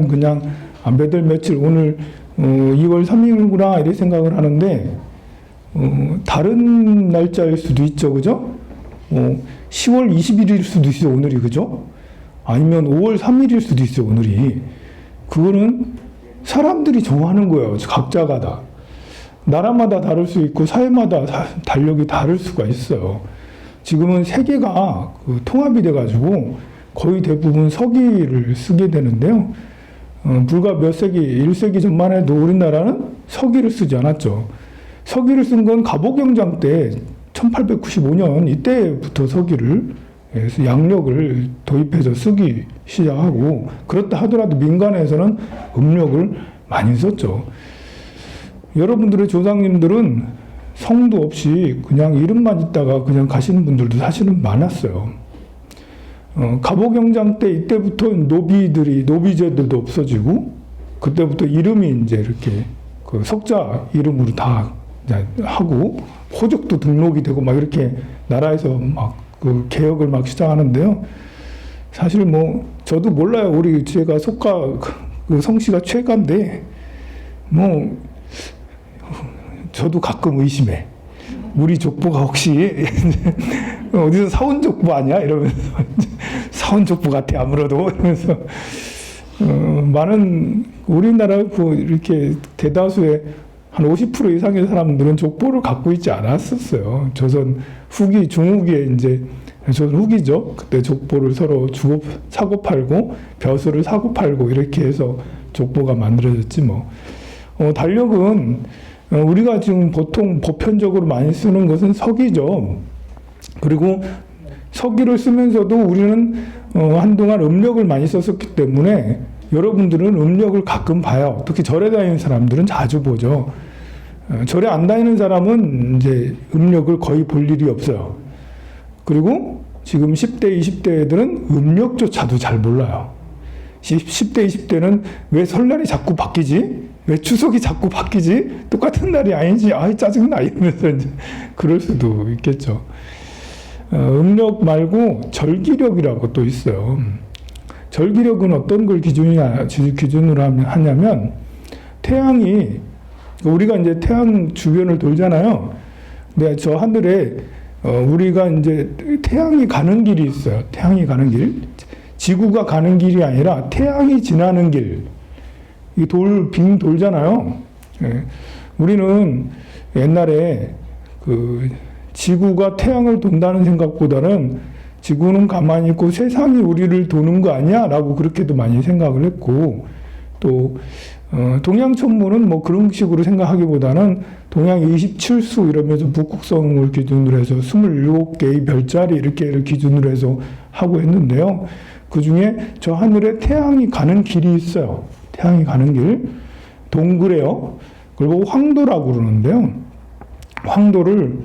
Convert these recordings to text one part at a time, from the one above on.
그냥 몇 월 며칠 오늘 2월 3일이구나 이렇게 생각을 하는데 다른 날짜일 수도 있죠, 그죠? 10월 21일일 수도 있어요, 오늘이, 그죠? 아니면 5월 3일일 수도 있어요, 오늘이. 그거는 사람들이 정하는 거예요, 각자가 다. 나라마다 다를 수 있고 사회마다 달력이 다를 수가 있어요. 지금은 세계가 통합이 돼가지고 거의 대부분 서기를 쓰게 되는데요. 불과 몇 세기, 1세기 전만 해도 우리나라는 서기를 쓰지 않았죠. 서기를 쓴 건 갑오경장 때 1895년 이때부터 서기를 양력을 도입해서 쓰기 시작하고, 그렇다 하더라도 민간에서는 음력을 많이 썼죠. 여러분들의 조상님들은 성도 없이 그냥 이름만 있다가 그냥 가시는 분들도 사실은 많았어요. 갑오경장 때 이때부터 노비제들도 없어지고, 그때부터 이름이 이제 이렇게 그 석자 이름으로 다 하고, 호적도 등록이 되고 막 이렇게 나라에서 막 그 개혁을 막 시작하는데요. 사실 뭐 저도 몰라요. 제가 속가 그 성씨가 최가인데 뭐 저도 가끔 의심해. 우리 족보가 혹시 어디서 사온 족보 아니야? 이러면서 사온 족보 같아 아무래도 이러면서 많은 우리나라 이렇게 대다수의 한 50% 이상의 사람들은 족보를 갖고 있지 않았었어요. 조선 후기, 중후기에 이제 조선 후기죠. 그때 족보를 서로 사고 팔고 벼슬을 사고 팔고 이렇게 해서 족보가 만들어졌지 뭐. 달력은 우리가 지금 보통 보편적으로 많이 쓰는 것은 서기죠. 그리고 서기를 쓰면서도 우리는 한동안 음력을 많이 썼었기 때문에 여러분들은 음력을 가끔 봐요. 특히 절에 다니는 사람들은 자주 보죠. 절에 안 다니는 사람은 이제 음력을 거의 볼 일이 없어요. 그리고 지금 10대, 20대 애들은 음력조차도 잘 몰라요. 10대, 20대는 왜 설날이 자꾸 바뀌지? 왜 추석이 자꾸 바뀌지? 똑같은 날이 아니지? 아이 짜증나 이러면서 이제 그럴 수도 있겠죠. 음력 말고 절기력이라고 또 있어요. 절기력은 어떤 걸 기준으로 하냐면 태양이, 우리가 이제 태양 주변을 돌잖아요. 근데 저 하늘에 우리가 이제 태양이 가는 길이 있어요. 태양이 가는 길. 지구가 가는 길이 아니라 태양이 지나는 길. 이 빙 돌잖아요. 예. 우리는 옛날에 지구가 태양을 돈다는 생각보다는 지구는 가만히 있고 세상이 우리를 도는 거 아니야? 라고 그렇게도 많이 생각을 했고, 또 동양천문은 뭐 그런 식으로 생각하기보다는 동양 27수 이러면서 북극성을 기준으로 해서 27개의 별자리 이렇게 기준으로 해서 하고 했는데요. 그 중에 저 하늘에 태양이 가는 길이 있어요. 태양이 가는 길. 동그래요. 그리고 황도라고 그러는데요. 황도를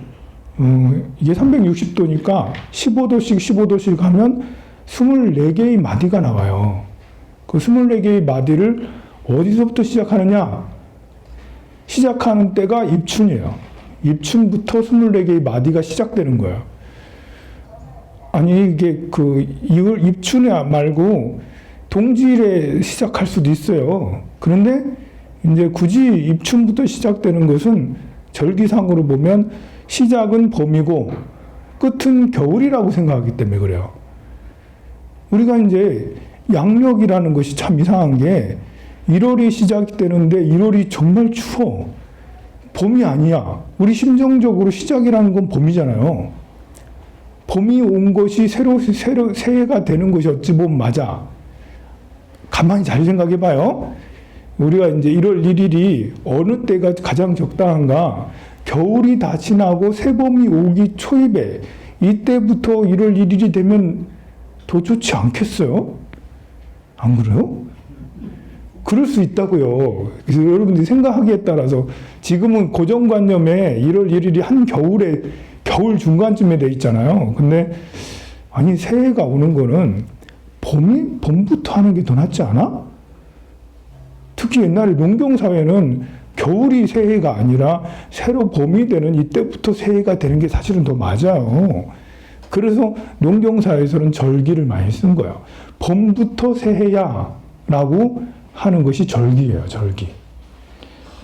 이게 360도니까 15도씩 하면 24개의 마디가 나와요. 그 24개의 마디를 어디서부터 시작하느냐? 시작하는 때가 입춘이에요. 입춘부터 24개의 마디가 시작되는 거예요. 아니, 이게 입춘에 말고 동지일에 시작할 수도 있어요. 그런데 이제 굳이 입춘부터 시작되는 것은 절기상으로 보면 시작은 봄이고 끝은 겨울이라고 생각하기 때문에 그래요. 우리가 이제 양력이라는 것이 참 이상한 게 1월이 시작되는데 1월이 정말 추워. 봄이 아니야. 우리 심정적으로 시작이라는 건 봄이잖아요. 봄이 온 것이 새로 새해가 되는 것이 어찌 보면 맞아. 가만히 잘 생각해 봐요. 우리가 이제 1월 1일이 어느 때가 가장 적당한가? 겨울이 다 지나고 새봄이 오기 초입에 이때부터 1월 1일이 되면 더 좋지 않겠어요? 안 그래요? 그럴 수 있다고요. 그래서 여러분들이 생각하기에 따라서 지금은 고정관념에 1월 1일이 한겨울에 겨울 중간쯤에 돼 있잖아요. 근데 아니 새해가 오는 거는 봄부터 하는 게 더 낫지 않아? 특히 옛날에 농경사회는 겨울이 새해가 아니라 새로 봄이 되는 이때부터 새해가 되는 게 사실은 더 맞아요. 그래서 농경사에서는 절기를 많이 쓴 거예요. 봄부터 새해야. 라고 하는 것이 절기예요, 절기.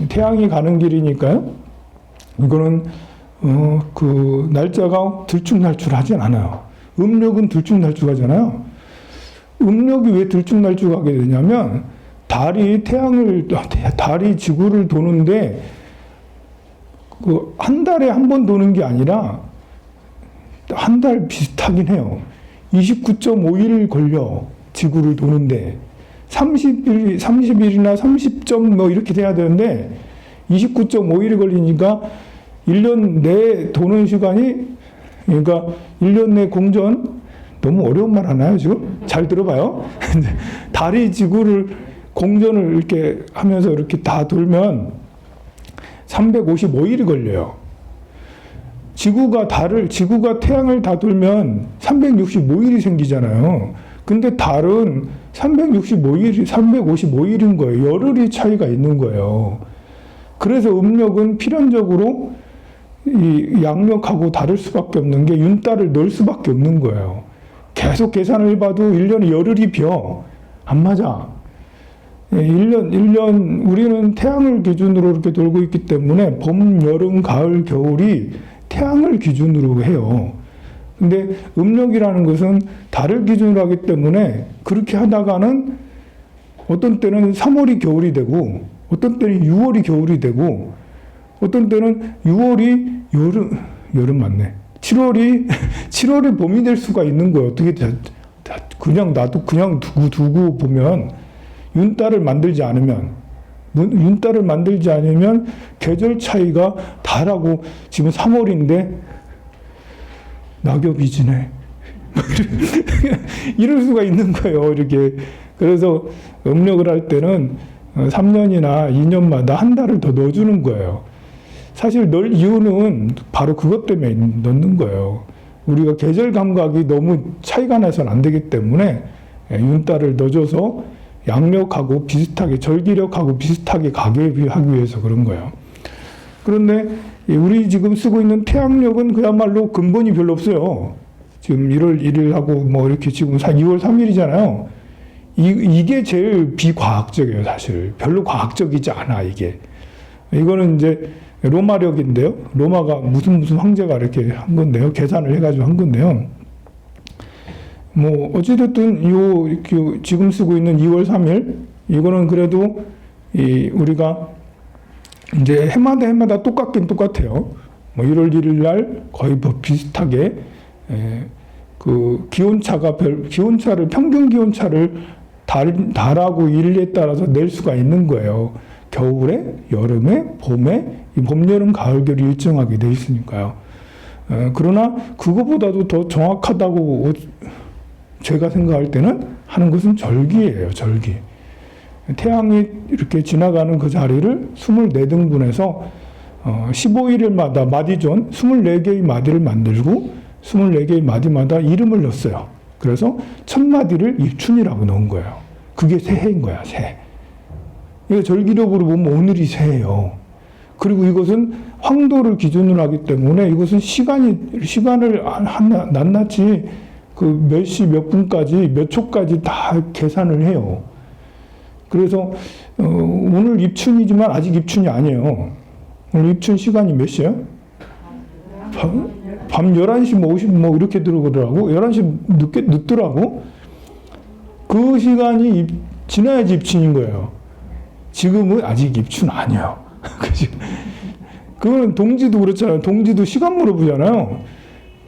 태양이 가는 길이니까요. 이거는 그 날짜가 들쭉날쭉하진 않아요. 음력은 들쭉날쭉하잖아요. 음력이 왜 들쭉날쭉하게 되냐면 달이 지구를 도는데 그 한 달에 한 번 도는 게 아니라 한 달 비슷하긴 해요. 29.5일 걸려 지구를 도는데 30일이나 30점 뭐 이렇게 돼야 되는데 29.5일이 걸리니까 1년 내 도는 시간이, 그러니까 1년 내 공전, 너무 어려운 말 하나요 지금? 잘 들어봐요. 달이 지구를 공전을 이렇게 하면서 이렇게 다 돌면 355일이 걸려요. 지구가 태양을 다 돌면 365일이 생기잖아요. 근데 달은 355일인 거예요. 열흘이 차이가 있는 거예요. 그래서 음력은 필연적으로 이 양력하고 다를 수밖에 없는 게 윤달을 넣을 수밖에 없는 거예요. 계속 계산을 해봐도 1년에 열흘이 비어. 안 맞아. 1년, 우리는 태양을 기준으로 이렇게 돌고 있기 때문에 봄, 여름, 가을, 겨울이 태양을 기준으로 해요. 근데 음력이라는 것은 달을 기준으로 하기 때문에 그렇게 하다가는 어떤 때는 3월이 겨울이 되고, 어떤 때는 6월이 겨울이 되고, 어떤 때는 6월이 여름 맞네. 7월이 봄이 될 수가 있는 거예요. 어떻게 그냥 두고 보면 윤달을 만들지 않으면 계절 차이가 달하고 지금 3월인데 낙엽이 지네. 이럴 수가 있는 거예요. 이렇게. 그래서 음력을 할 때는 3년이나 2년마다 한 달을 더 넣어주는 거예요. 사실 넣을 이유는 바로 그것 때문에 넣는 거예요. 우리가 계절 감각이 너무 차이가 나서는 안 되기 때문에 윤달을 넣어줘서 양력하고 비슷하게, 절기력하고 비슷하게 가게 하기 위해서 그런 거예요. 그런데 우리 지금 쓰고 있는 태양력은 그야말로 근본이 별로 없어요. 지금 1월 1일하고 뭐 이렇게 지금 2월 3일이잖아요. 이게 제일 비과학적이에요, 사실. 별로 과학적이지 않아, 이게. 이거는 이제 로마력인데요. 로마가 무슨 황제가 이렇게 한 건데요. 계산을 해가지고 한 건데요. 뭐 어찌됐든 지금 쓰고 있는 2월 3일 이거는 그래도 우리가 이제 해마다 똑같긴 똑같아요. 뭐 1월 1일 날 거의 뭐 비슷하게 그 평균 기온차를 달하고 일리에 따라서 낼 수가 있는 거예요. 겨울에, 여름에, 봄에, 봄, 여름, 가을, 겨울이 일정하게 돼 있으니까요. 그러나 그거보다도 더 정확하다고 제가 생각할 때는 하는 것은 절기예요, 절기. 태양이 이렇게 지나가는 그 자리를 24등분해서 15일마다 마디존 24개의 마디를 만들고 24개의 마디마다 이름을 넣었어요. 그래서 첫 마디를 입춘이라고 넣은 거예요. 그게 새해인 거야, 새해. 이거 절기력으로 보면 오늘이 새해예요. 그리고 이것은 황도를 기준으로 하기 때문에 이것은 시간을 낱낱이 그 몇 시 몇 분까지 몇 초까지 다 계산을 해요. 그래서 오늘 입춘이지만 아직 입춘이 아니에요. 오늘 입춘 시간이 몇 시예요? 밤 11시 뭐 50 뭐 이렇게 들어오더라고. 11시 늦더라고. 그 시간이 지나야지 입춘인 거예요. 지금은 아직 입춘 아니에요. 그거는 동지도 그렇잖아요. 동지도 시간 물어보잖아요.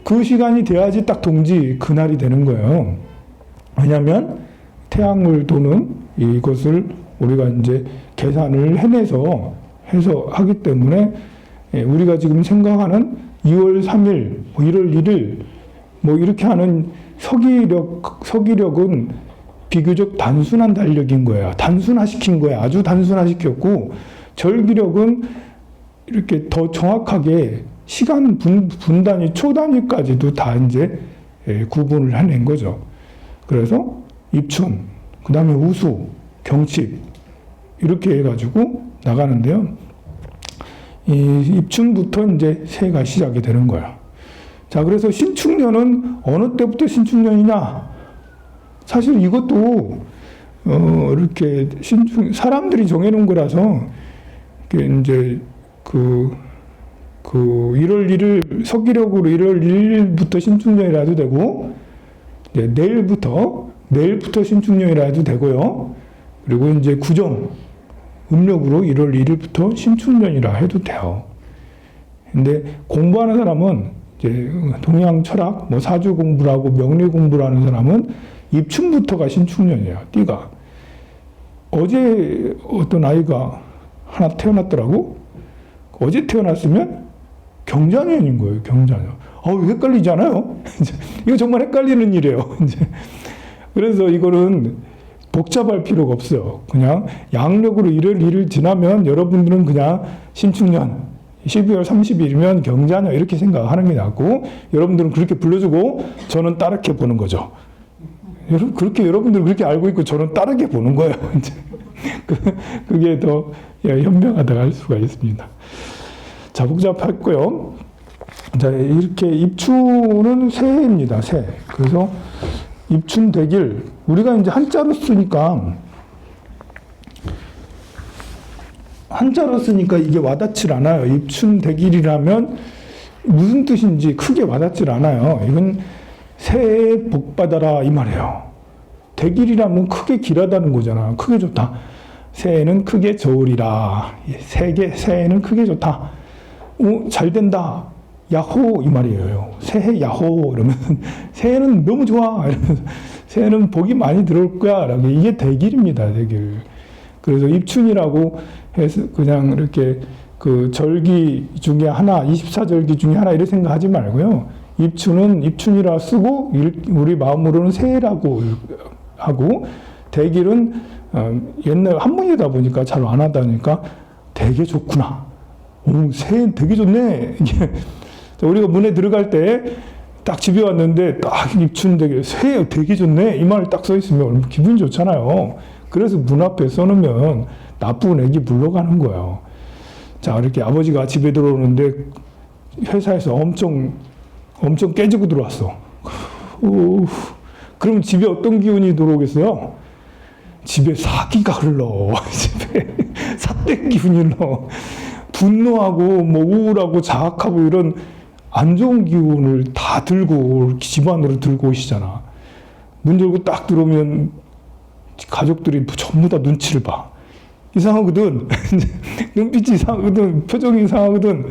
그 시간이 돼야지 딱 동지 그날이 되는 거예요. 왜냐하면 태양을 도는 이것을 우리가 이제 계산을 해서 하기 때문에 우리가 지금 생각하는 2월 3일, 1월 1일 뭐 이렇게 하는 서기력은 비교적 단순한 달력인 거야. 단순화시킨 거야. 아주 단순화시켰고 절기력은 이렇게 더 정확하게 시간 분단위, 초 단위까지도 다 이제 구분을 해낸 거죠. 그래서 입춘, 그 다음에 우수, 경칩 이렇게 해가지고 나가는데요. 이 입춘부터 이제 새해가 시작이 되는 거야. 자, 그래서 신축년은 어느 때부터 신축년이냐? 사실 이것도 이렇게 사람들이 정해놓은 거라서, 이게 이제 1월 1일, 서기력으로 1월 1일부터 신축년이라 해도 되고, 이제 내일부터 신축년이라 해도 되고요. 그리고 이제 구정, 음력으로 1월 1일부터 신축년이라 해도 돼요. 근데 공부하는 사람은, 이제 동양 철학, 뭐 사주 공부를 하고 명리 공부를 하는 사람은 입춘부터가 신축년이에요, 띠가. 어제 어떤 아이가 하나 태어났더라고. 어제 태어났으면 경자년인 거예요, 경자년. 헷갈리잖아요. 이거 정말 헷갈리는 일이에요. 그래서 이거는 복잡할 필요가 없어요. 그냥 양력으로 1월 1일 지나면 여러분들은 그냥 신축년, 12월 30일이면 경자년 이렇게 생각하는 게 낫고, 여러분들은 그렇게 불러주고 저는 따르게 보는 거죠. 여러분들은 그렇게 알고 있고 저는 따르게 보는 거예요. 그게 더 현명하다고 할 수가 있습니다. 자, 복잡했고요. 자, 이렇게 입춘은 새해입니다. 새. 그래서 입춘대길, 우리가 이제 한자로 쓰니까 이게 와닿질 않아요. 입춘대길이라면 무슨 뜻인지 크게 와닿질 않아요. 이건 새해 복 받아라 이 말이에요. 대길이라면 크게 길하다는 거잖아. 크게 좋다. 새해는 크게 좋으리라. 새해는 크게 좋다. 잘 된다. 야호 이 말이에요. 새해 야호 이러면 새해는 너무 좋아. 이러면서 새해는 복이 많이 들어올 거야. 이게 대길입니다. 대길. 그래서 입춘이라고 해서 그냥 이렇게 그 절기 중에 하나, 24절기 중에 하나 이렇게 생각하지 말고요. 입춘은 입춘이라 쓰고 우리 마음으로는 새해라고 하고, 대길은 옛날 한문이다 보니까 잘 안 하다니까 되게 좋구나. 새해는 되게 좋네. 이게 우리가 문에 들어갈 때 딱 집에 왔는데 딱 입춘 새해 되게 좋네 이 말 딱 써 있으면 기분이 좋잖아요. 그래서 문 앞에 써놓으면 나쁜 애기 물러가는 거예요. 자, 이렇게 아버지가 집에 들어오는데 회사에서 엄청 깨지고 들어왔어. 그럼 집에 어떤 기운이 들어오겠어요? 집에 사기가 흘러. 집에 삿된 기운이 흘러. 분노하고 뭐 우울하고 자학하고 이런 안 좋은 기운을 다 들고 집안으로 들고 오시잖아. 문 열고 딱 들어오면 가족들이 전부 다 눈치를 봐. 이상하거든. 눈빛이 이상하거든. 표정이 이상하거든.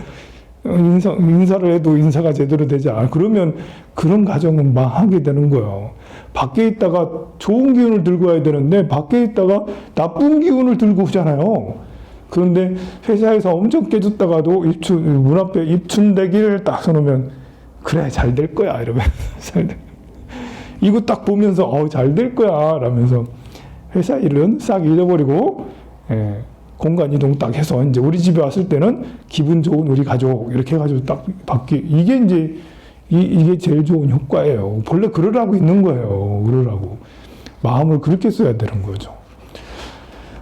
인사를 해도 인사가 제대로 되지 않아. 그러면 그런 가정은 망하게 되는 거예요. 밖에 있다가 좋은 기운을 들고 와야 되는데 밖에 있다가 나쁜 기운을 들고 오잖아요. 그런데 회사에서 엄청 깨졌다가도 문 앞에 입춘대기를 딱 써놓으면 그래 잘 될 거야 이러면 이거 딱 보면서 잘 될 거야 라면서 회사 일은 싹 잊어버리고 공간 이동 딱 해서 이제 우리 집에 왔을 때는 기분 좋은 우리 가족 이렇게 해가지고 딱 이게 이제 이게 제일 좋은 효과예요. 본래 그러라고 있는 거예요. 그러라고 마음을 그렇게 써야 되는 거죠.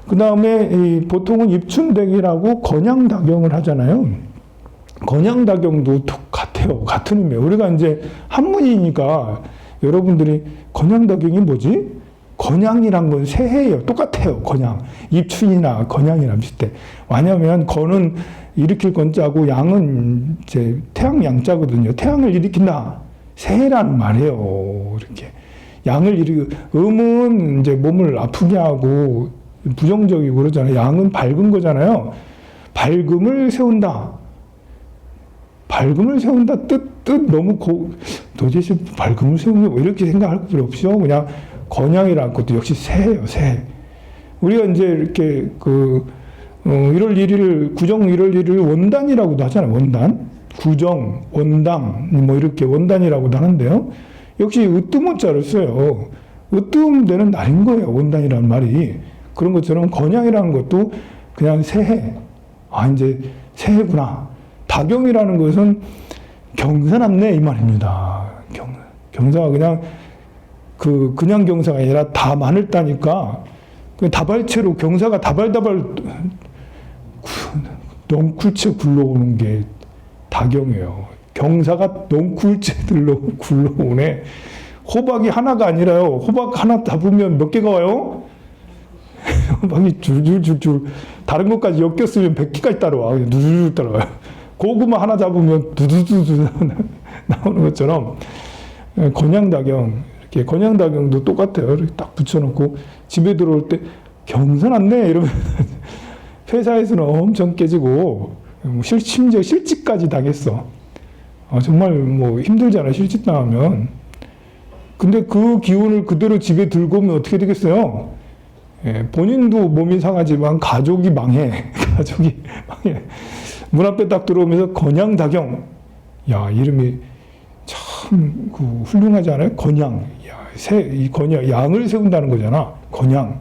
그 다음에 보통은 입춘대기라고 건양다경을 하잖아요. 건양다경도 같아요. 같은 의미예요. 우리가 이제 한문이니까 여러분들이 건양다경이 뭐지? 건양이란 건 새해예요. 똑같아요. 건양. 입춘이나 건양이랑 비슷해. 왜냐하면 건은 일으킬 건자고 양은 이제 태양 양자거든요. 태양을 일으킨다. 새해라는 말이에요. 이렇게. 양을 음은 이제 몸을 아프게 하고 부정적이고 그러잖아요. 양은 밝은 거잖아요. 밝음을 세운다. 밝음을 세운다 뜻 너무 도대체 밝음을 세우는 뭐 이렇게 생각할 필요 없죠. 그냥 건양이라는 것도 역시 새예요. 새. 우리가 이제 이렇게 1월 1일 구정 1월 1일 원단이라고도 하잖아요. 원단. 구정, 원당 뭐 이렇게 원단이라고도 하는데요. 역시 으뜸원자를 써요. 으뜸되는 날인 거예요. 원단이라는 말이. 그런 것처럼 건양이라는 것도 그냥 새해. 이제 새해구나. 다경이라는 것은 경사났네 이 말입니다. 경사가 그냥 경사가 아니라 다 많을 따니까 다발체로 경사가 다발다발 넝쿨채 굴러오는 게 다경이에요. 경사가 넝쿨채 굴러오네. 호박이 하나가 아니라요. 호박 하나 잡으면 몇 개가 와요? 막 줄줄줄줄 다른 것까지 엮였으면 100개까지 따라와. 그냥 누르르 따라와요. 고구마 하나 잡으면 두두두두 나오는 것처럼 건양다경, 이렇게 건양다경도 똑같아요. 이렇게 딱 붙여놓고 집에 들어올 때 경사났네 이러면 회사에서는 엄청 깨지고 심지어 실직까지 당했어. 정말 뭐 힘들잖아, 실직 당하면. 근데 그 기운을 그대로 집에 들고 오면 어떻게 되겠어요? 본인도 몸이 상하지만 가족이 망해. 가족이 망해. 문 앞에 딱 들어오면서 건양다경. 야, 이름이 참 훌륭하지 않아요? 건양. 야, 이 건양, 양을 세운다는 거잖아. 건양.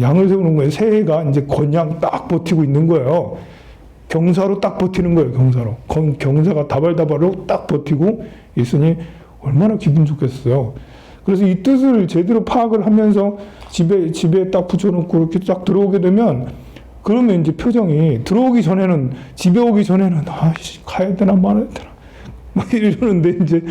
양을 세우는 거예요. 새해가 이제 건양 딱 버티고 있는 거예요. 경사로 딱 버티는 거예요. 경사로. 경사가 다발다발로 딱 버티고 있으니 얼마나 기분 좋겠어요. 그래서 이 뜻을 제대로 파악을 하면서 집에 딱 붙여놓고 이렇게 딱 들어오게 되면, 그러면 이제 표정이 들어오기 전에는, 집에 오기 전에는 아씨 가야 되나 말아야 되나 막 이러는데, 이제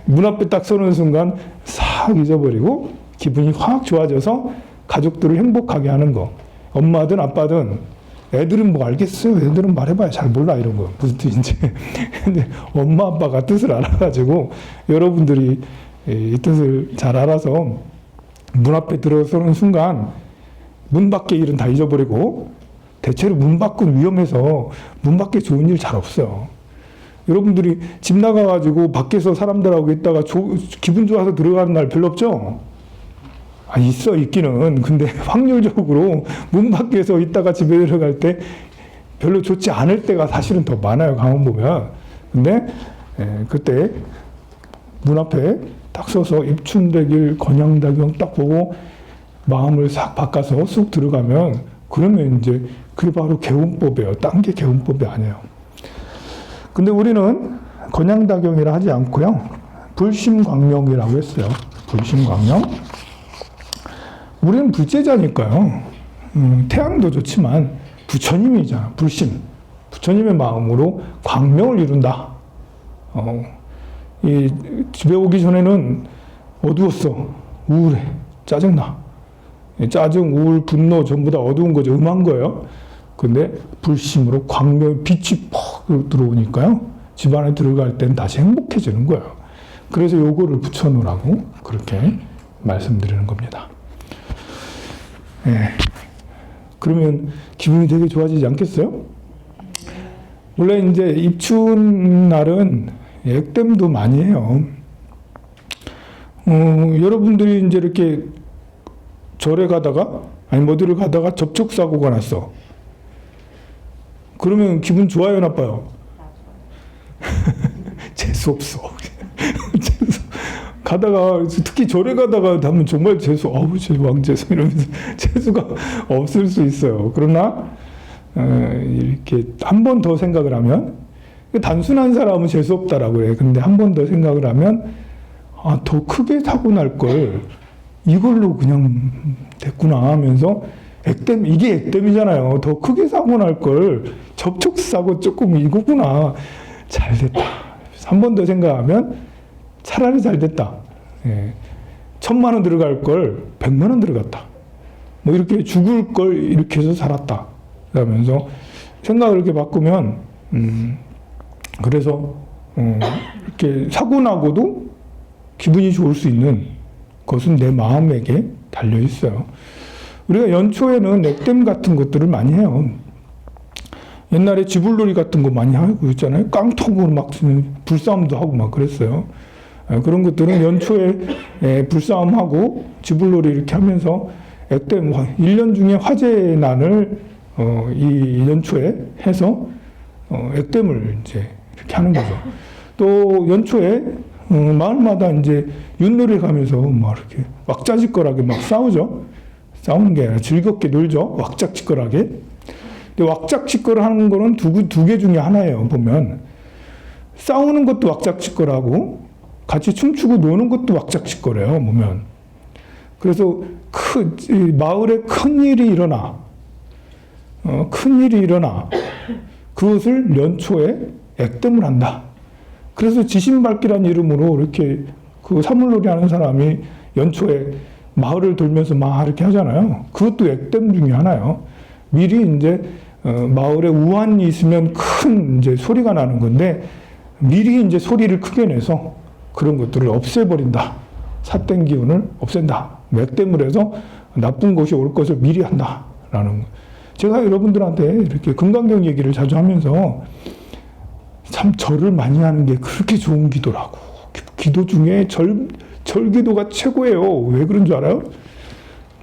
문 앞에 딱 서는 순간 싹 잊어버리고 기분이 확 좋아져서 가족들을 행복하게 하는 거. 엄마든 아빠든, 애들은 뭐 알겠어요. 애들은 말해봐야 잘 몰라 이런 거 무슨 뜻인지. 근데 엄마 아빠가 뜻을 알아가지고 여러분들이 이 뜻을 잘 알아서 문 앞에 들어서는 순간 문 밖의 일은 다 잊어버리고, 대체로 문 밖은 위험해서 문 밖에 좋은 일 잘 없어요. 여러분들이 집 나가가지고 밖에서 사람들하고 있다가 기분 좋아서 들어가는 날 별로 없죠? 있어, 있기는. 근데 확률적으로 문 밖에서 있다가 집에 들어갈 때 별로 좋지 않을 때가 사실은 더 많아요, 가만 보면. 근데 그때 문 앞에 딱 서서 입춘대길 건양다경 딱 보고 마음을 싹 바꿔서 쑥 들어가면, 그러면 이제 그게 바로 개운법이에요. 딴 게 개운법이 아니에요. 근데 우리는 건양다경이라 하지 않고요, 불심광명이라고 했어요. 불심광명. 우리는 불제자니까요. 태양도 좋지만 부처님이잖아. 불심. 부처님의 마음으로 광명을 이룬다. 이 집에 오기 전에는 어두웠어. 우울해. 짜증나. 짜증, 우울, 분노 전부 다 어두운 거죠. 음한 거예요. 근데 불심으로 광명, 빛이 퍽 들어오니까요, 집 안에 들어갈 땐 다시 행복해지는 거예요. 그래서 요거를 붙여놓으라고 그렇게 말씀드리는 겁니다. 그러면 기분이 되게 좋아지지 않겠어요? 원래 이제 입춘 날은 액땜도 많이 해요. 여러분들이 이제 이렇게 절에 가다가, 아니 어디를 가다가 접촉사고가 났어. 그러면 기분 좋아요, 나빠요? 재수없어. 가다가, 특히 절에 가다가 하면 정말 재수, 제 왕재수 이러면서 재수가 없을 수 있어요. 그러나 이렇게 한 번 더 생각을 하면, 단순한 사람은 재수 없다라고 해요. 근데 한 번 더 생각을 하면, 더 크게 사고 날 걸 이걸로 그냥 됐구나 하면서, 액땜, 이게 액땜이잖아요. 더 크게 사고 날 걸 접촉사고 조금 이거구나. 잘 됐다. 한 번 더 생각하면 차라리 잘 됐다. 1,000만 원 들어갈 걸 100만 원 들어갔다. 뭐 이렇게 죽을 걸 이렇게 해서 살았다. 그러면서 생각을 이렇게 바꾸면, 그래서 이렇게 사고 나고도 기분이 좋을 수 있는 것은 내 마음에게 달려 있어요. 우리가 연초에는 액땜 같은 것들을 많이 해요. 옛날에 지불놀이 같은 거 많이 하고 있잖아요. 깡통으로 막 불싸움도 하고 막 그랬어요. 그런 것들은 연초에 불싸움하고 지불놀이 이렇게 하면서 액땜, 1년 중에 화재난을 이 연초에 해서 액땜을 이제 이렇게 하는 거죠. 또 연초에 마을마다 이제 윷놀이 가면서 막 이렇게 왁자지껄하게 막 싸우죠. 싸우는 게 아니라 즐겁게 놀죠. 왁자지껄하게. 근데 왁자지껄 하는 거는 두 개 중에 하나예요. 보면 싸우는 것도 왁자지껄하고 같이 춤추고 노는 것도 왁자지껄해요. 보면. 그래서 마을에 큰 일이 일어나. 그것을 연초에 액땜을 한다. 그래서 지신밟기란 이름으로 이렇게 그 사물놀이 하는 사람이 연초에 마을을 돌면서 막 이렇게 하잖아요. 그것도 액땜 중에 하나예요. 미리 이제 마을에 우환이 있으면 큰 이제 소리가 나는 건데 미리 이제 소리를 크게 내서 그런 것들을 없애버린다. 삿된 기운을 없앤다. 액땜을 해서 나쁜 것이 올 것을 미리 한다라는 거. 제가 여러분들한테 이렇게 금강경 얘기를 자주 하면서 참 절을 많이 하는 게 그렇게 좋은 기도라고. 기도 중에 절기도가 최고예요. 왜 그런 줄 알아요?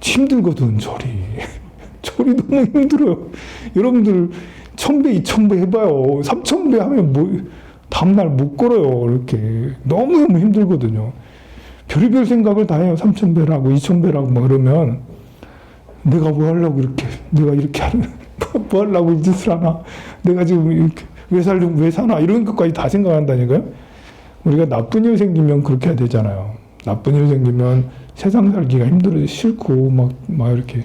힘들거든, 절이. 절이 너무 힘들어요. 여러분들 1000배, 2000배 해봐요. 3000배 하면 뭐, 다음날 못 걸어요. 이렇게. 너무너무 힘들거든요. 별의별 생각을 다 해요. 3000배라고, 2000배라고 막 그러면. 내가 뭐 하려고 이렇게, 내가 이렇게 하는, 뭐 하려고 이 짓을 하나. 내가 지금 이렇게, 왜 사나. 이런 것까지 다 생각한다니까요. 우리가 나쁜 일 생기면 그렇게 해야 되잖아요. 나쁜 일 생기면 세상 살기가 힘들어 싫고 막 이렇게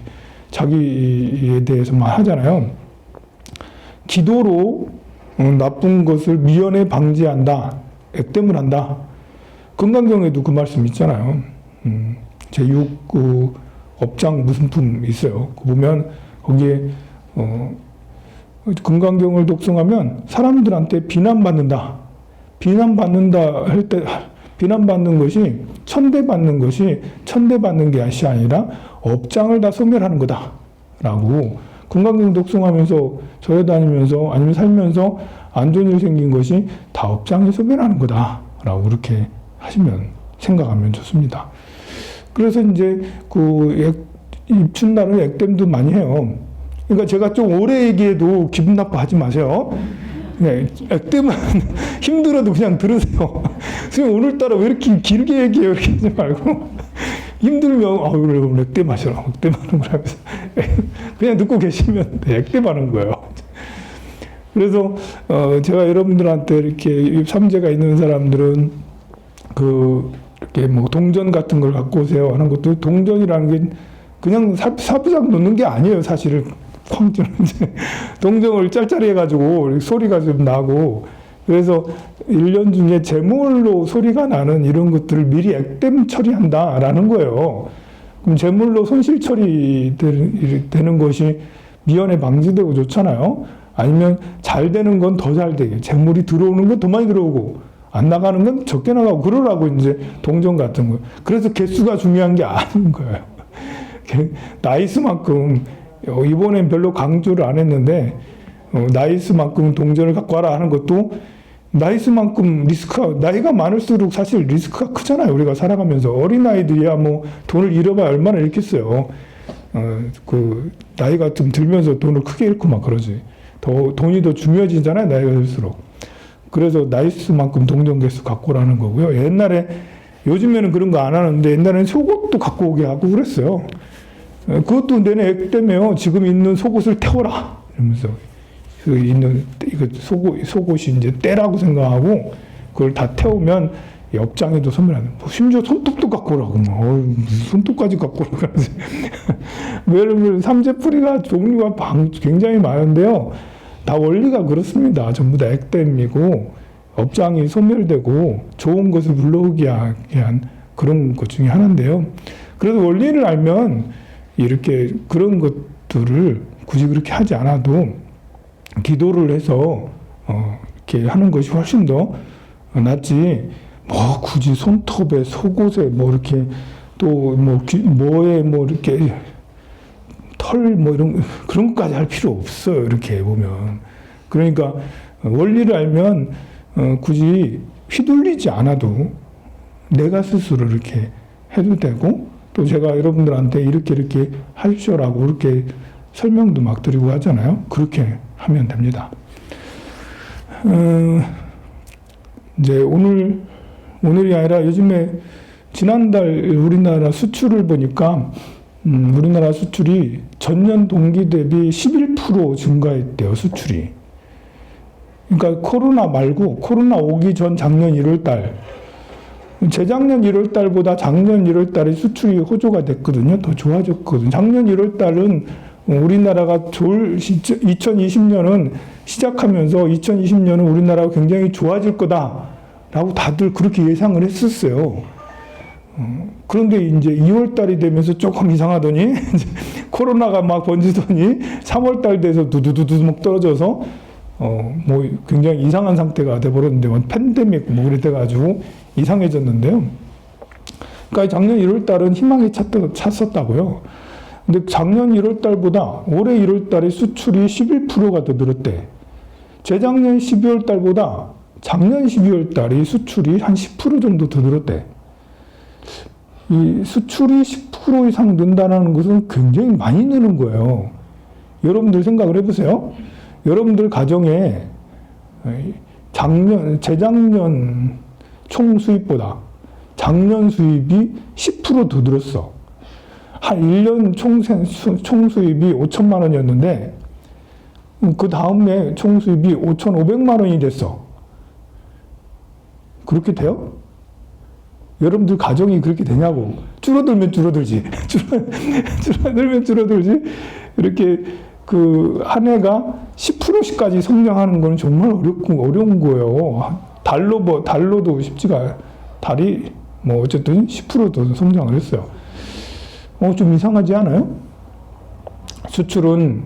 자기에 대해서만 하잖아요. 기도로 나쁜 것을 미연에 방지한다. 액땜을 한다. 금강경에도 그 말씀 있잖아요. 제6 업장 무슨 품 있어요. 보면 거기에 금강경을 독송하면 사람들한테 비난받는다. 비난받는다 할 때 비난받는 것이 천대받는 게 아니라 업장을 다 소멸하는 거다라고 금강경 독송하면서 절에 다니면서 아니면 살면서 안 좋은 일 생긴 것이 다 업장이 소멸하는 거다라고 그렇게 하시면 생각하면 좋습니다. 그래서 이제 그 입춘날은 액땜도 많이 해요. 그러니까 제가 좀 오래 얘기해도 기분 나빠하지 마세요. 네, 액땜은 힘들어도 그냥 들으세요. 선생님 오늘따라 왜 이렇게 길게 얘기해요? 이렇게 하지 말고 힘들면 여러분 액땜하셔라. 액땜하는 거라면서 그냥 듣고 계시면 액땜하는 거예요. 그래서 제가 여러분들한테 이렇게 삼재가 있는 사람들은 이렇게 뭐 동전 같은 걸 갖고 오세요 하는 것도 동전이라는 게 그냥 사부작 놓는 게 아니에요. 사실은 쾅 찌는데 동전을 짤짤이 해가지고 소리가 좀 나고 그래서 1년 중에 제물로 소리가 나는 이런 것들을 미리 액땜 처리한다라는 거예요. 그럼 제물로 손실 처리되는 것이 미연에 방지되고 좋잖아요. 아니면 잘 되는 건 더 잘 되게 제물이 들어오는 건 더 많이 들어오고 안 나가는 건 적게 나가고 그러라고 이제 동전 같은 거. 그래서 개수가 중요한 게 아닌 거예요. 나이스만큼 이번엔 별로 강조를 안 했는데 나이스만큼 동전을 갖고 와라 하는 것도 나이스만큼 나이가 많을수록 사실 리스크가 크잖아요. 우리가 살아가면서 어린아이들이야 뭐 돈을 잃어봐야 얼마나 잃겠어요. 나이가 좀 들면서 돈을 크게 잃고 막 그러지. 돈이 더 중요해지잖아요. 나이가 들수록. 그래서 나이스만큼 동전 개수 갖고 오라는 거고요. 요즘에는 그런 거 안 하는데 옛날에는 속옷도 갖고 오게 하고 그랬어요. 그것도 내내 액땜해요. 지금 있는 속옷을 태워라. 이러면서 속옷이 이제 때라고 생각하고 그걸 다 태우면 업장에도 소멸하는. 심지어 손톱도 갖고 오라고. 손톱까지 갖고 오라고. 왜냐면 삼재풀이가 종류가 굉장히 많은데요. 다 원리가 그렇습니다. 전부 다 액땜이고 업장이 소멸되고 좋은 것을 불러오게 한 그런 것 중에 하나인데요. 그래서 원리를 알면 이렇게 그런 것들을 굳이 그렇게 하지 않아도 기도를 해서 이렇게 하는 것이 훨씬 더 낫지. 뭐 굳이 손톱에 속옷에 뭐 이렇게 또 뭐 뭐에 뭐 이렇게 털 뭐 이런 그런 것까지 할 필요 없어요. 이렇게 보면. 그러니까 원리를 알면 굳이 휘둘리지 않아도 내가 스스로 이렇게 해도 되고 또 제가 여러분들한테 이렇게 하십시오라고 이렇게 설명도 막 드리고 하잖아요. 그렇게 하면 됩니다. 이제 오늘이 아니라 요즘에 지난달 우리나라 수출을 보니까 우리나라 수출이 전년 동기 대비 11% 증가했대요. 수출이. 그러니까 코로나 말고 코로나 오기 전 작년 1월 달 재작년 1월 달보다 작년 1월 달에 수출이 호조가 됐거든요. 더 좋아졌거든요. 작년 1월 달은 우리나라가 2020년은 시작하면서 2020년은 우리나라가 굉장히 좋아질 거다라고 다들 그렇게 예상을 했었어요. 그런데 이제 2월 달이 되면서 조금 이상하더니 이제 코로나가 막 번지더니 3월 달 돼서 두두두두 막 떨어져서 뭐 굉장히 이상한 상태가 돼버렸는데 뭐 팬데믹 뭐 그래 돼가지고 이상해졌는데요. 그러니까 작년 1월 달은 희망이 찼었다고요. 근데 작년 1월 달보다 올해 1월 달에 수출이 11%가 더 늘었대. 재작년 12월 달보다 작년 12월 달이 수출이 한 10% 정도 더 늘었대. 이 수출이 10% 이상 는다는 것은 굉장히 많이 느는 거예요. 여러분들 생각을 해보세요. 여러분들 가정에 재작년 총 수입보다 작년 수입이 10% 더 늘었어. 한 1년 총 수입이 5천만 원이었는데 그 다음에 총 수입이 5,500만 원이 됐어. 그렇게 돼요? 여러분들 가정이 그렇게 되냐고. 줄어들면 줄어들지. 줄어들면 줄어들지. 이렇게 그 한 해가 10%씩까지 성장하는 건 정말 어려운 거예요. 달러도 쉽지가, 달이 뭐 어쨌든 10%도 성장을 했어요. 좀 이상하지 않아요? 수출은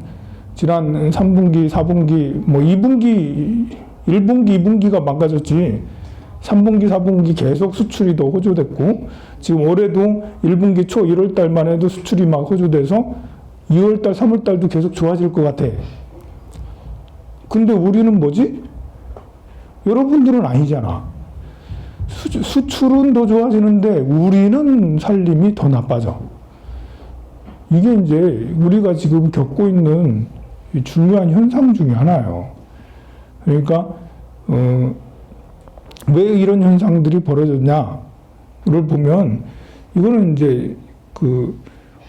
지난 3분기, 4분기, 뭐 2분기, 1분기, 2분기가 망가졌지. 3분기, 4분기 계속 수출이 더 호조됐고, 지금 올해도 1분기 초 1월 달만 해도 수출이 막 호조돼서 2월 달, 3월 달도 계속 좋아질 것 같아. 근데 우리는 뭐지? 여러분들은 아니잖아. 수출은 더 좋아지는데 우리는 살림이 더 나빠져. 이게 이제 우리가 지금 겪고 있는 중요한 현상 중에 하나예요. 그러니까 왜 이런 현상들이 벌어졌냐를 보면 이거는 이제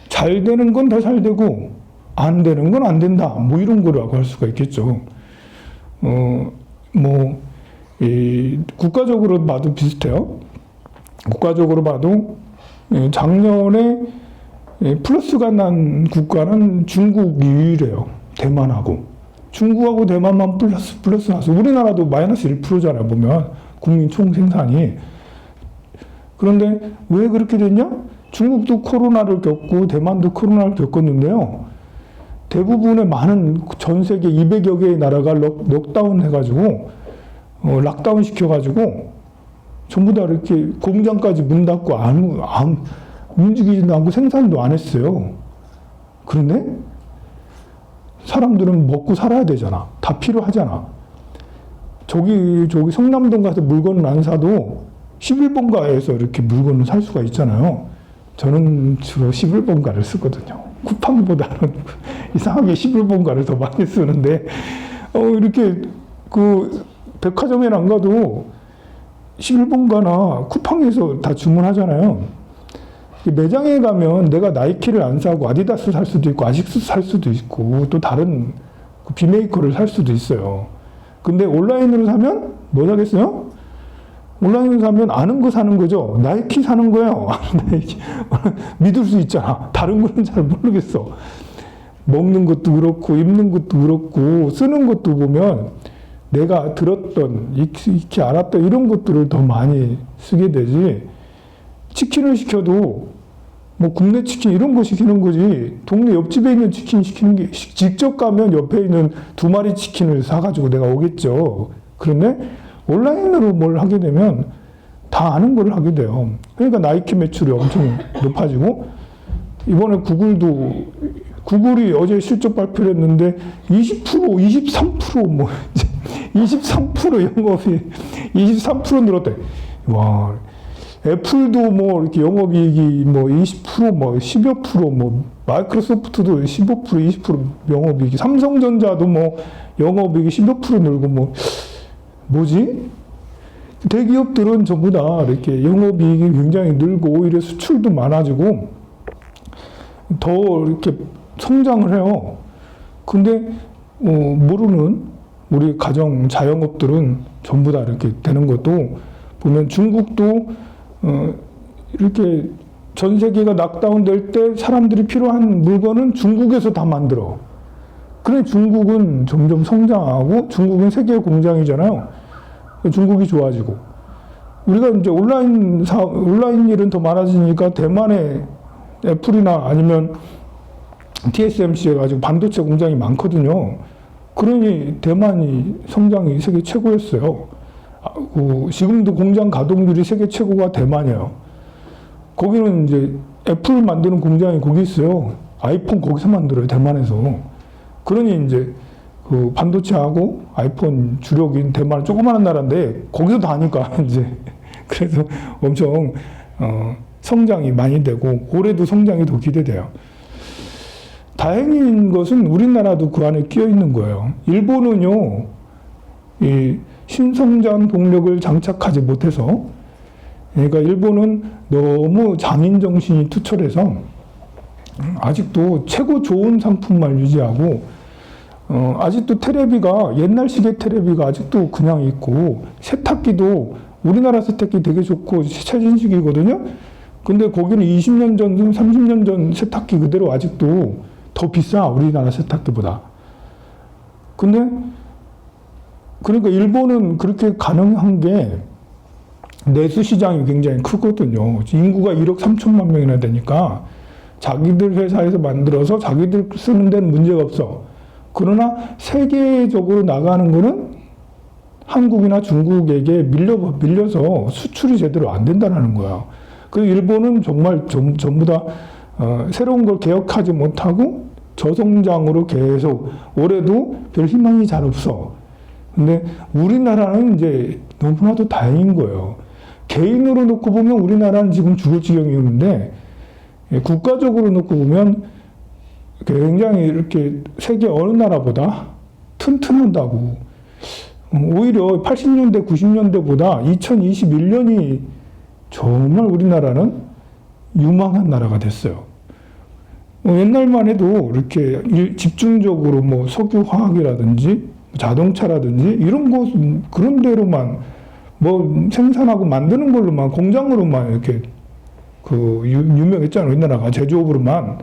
잘 되는 건 더 잘 되고 안 되는 건 안 된다. 뭐 이런 거라고 할 수가 있겠죠. 국가적으로 봐도 비슷해요. 국가적으로 봐도 작년에 플러스가 난 국가는 중국이 유일해요. 대만하고. 중국하고 대만만 플러스 나서 우리나라도 마이너스 1%잖아요. 보면 국민 총 생산이. 그런데 왜 그렇게 됐냐? 중국도 코로나를 겪고 대만도 코로나를 겪었는데요. 대부분의 많은 전 세계 200여 개의 나라가 록다운 해가지고 락다운 시켜가지고 전부 다 이렇게 공장까지 문 닫고 움직이지도 않고 생산도 안 했어요. 그런데 사람들은 먹고 살아야 되잖아. 다 필요하잖아. 저기 성남동 가서 물건을 안 사도 11번가에서 이렇게 물건을 살 수가 있잖아요. 저는 주로 11번가를 쓰거든요. 쿠팡보다는 이상하게 11번가를 더 많이 쓰는데 이렇게 백화점에 안 가도 11번가나 쿠팡에서 다 주문하잖아요. 매장에 가면 내가 나이키를 안 사고 아디다스 살 수도 있고 아식스 살 수도 있고 또 다른 비메이커를 살 수도 있어요. 근데 온라인으로 사면 뭐 사겠어요? 온라인으로 사면 아는 거 사는 거죠. 나이키 사는 거예요. 믿을 수 있잖아. 다른 거는 잘 모르겠어. 먹는 것도 그렇고 입는 것도 그렇고 쓰는 것도 보면 내가 들었던 익히 알았던 이런 것들을 더 많이 쓰게 되지. 치킨을 시켜도 뭐 국내 치킨 이런 거 시키는 거지. 동네 옆집에 있는 치킨 시키는 게 직접 가면 옆에 있는 2마리 치킨을 사가지고 내가 오겠죠. 그런데 온라인으로 뭘 하게 되면 다 아는 걸 하게 돼요. 그러니까 나이키 매출이 엄청 높아지고 이번에 구글이 어제 실적 발표를 했는데 20%, 23% 뭐 23% 영업이 23% 늘었대. 와. 애플도 뭐 이렇게 영업이익이 뭐 20% 뭐 10여 프로 뭐 마이크로소프트도 15% 20% 영업이익이 삼성전자도 뭐 영업이익이 10여 프로 늘고 뭐 뭐지? 대기업들은 전부 다 이렇게 영업이익이 굉장히 늘고 오히려 수출도 많아지고 더 이렇게 성장을 해요. 근데 모르는 우리 가정 자영업들은 전부 다 이렇게 되는 것도 보면 중국도 이렇게 전 세계가 락다운 될 때 사람들이 필요한 물건은 중국에서 다 만들어. 그래 중국은 점점 성장하고 중국은 세계 공장이잖아요. 중국이 좋아지고 우리가 이제 온라인 일은 더 많아지니까 대만에 애플이나 아니면 TSMC가 가지고 반도체 공장이 많거든요. 그러니 대만이 성장이 세계 최고였어요. 지금도 공장 가동률이 세계 최고가 대만이에요. 거기는 이제 애플 만드는 공장이 거기 있어요. 아이폰 거기서 만들어요, 대만에서. 그러니 이제 그 반도체하고 아이폰 주력인 대만은 조그마한 나라인데 거기서 다 하니까 이제 그래서 엄청 성장이 많이 되고 올해도 성장이 더 기대돼요. 다행인 것은 우리나라도 그 안에 끼어 있는 거예요. 일본은요, 이 신성장 동력을 장착하지 못해서, 그러니까 일본은 너무 장인 정신이 투철해서 아직도 최고 좋은 상품만 유지하고, 아직도 테레비가 옛날식의 테레비가 아직도 그냥 있고, 세탁기도 우리나라 세탁기 되게 좋고 최신식이거든요. 근데 거기는 20년 전, 30년 전 세탁기 그대로 아직도 더 비싸, 우리나라 세탁기보다. 근데 그러니까 일본은 그렇게 가능한 게 내수 시장이 굉장히 크거든요. 인구가 1억 3천만 명이나 되니까 자기들 회사에서 만들어서 자기들 쓰는 데는 문제가 없어. 그러나 세계적으로 나가는 거는 한국이나 중국에게 밀려서 수출이 제대로 안 된다는 거야. 그래서 일본은 정말 전부 다 새로운 걸 개혁하지 못하고 저성장으로 계속 올해도 별 희망이 잘 없어. 근데 우리나라는 이제 너무나도 다행인 거예요. 개인으로 놓고 보면 우리나라는 지금 죽을 지경이었는데 국가적으로 놓고 보면 굉장히 이렇게 세계 어느 나라보다 튼튼하다고. 오히려 80년대, 90년대보다 2021년이 정말 우리나라는 유망한 나라가 됐어요. 옛날만 해도 이렇게 집중적으로 뭐 석유화학이라든지 자동차라든지 이런 거 그런 데로만 뭐 생산하고 만드는 걸로만 공장으로만 이렇게 유명했잖아요. 우리나라가 제조업으로만.